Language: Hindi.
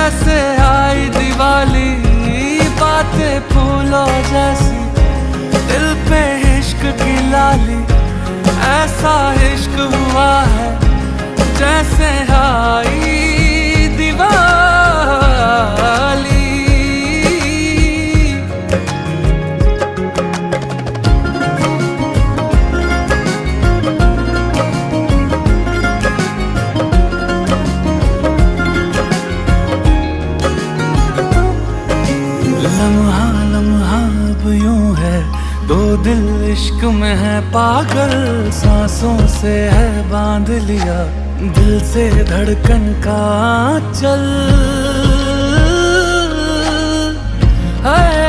जैसे आई दिवाली, बातें फूलों जैसी, दिल पे इश्क की लाली। ऐसा इश्क हुआ है जैसे आई दिवाली। लम्हा लम्हा अब यूं है, दो दिल इश्क में है पागल। सांसों से है बांध लिया, दिल से धड़कन का चल है।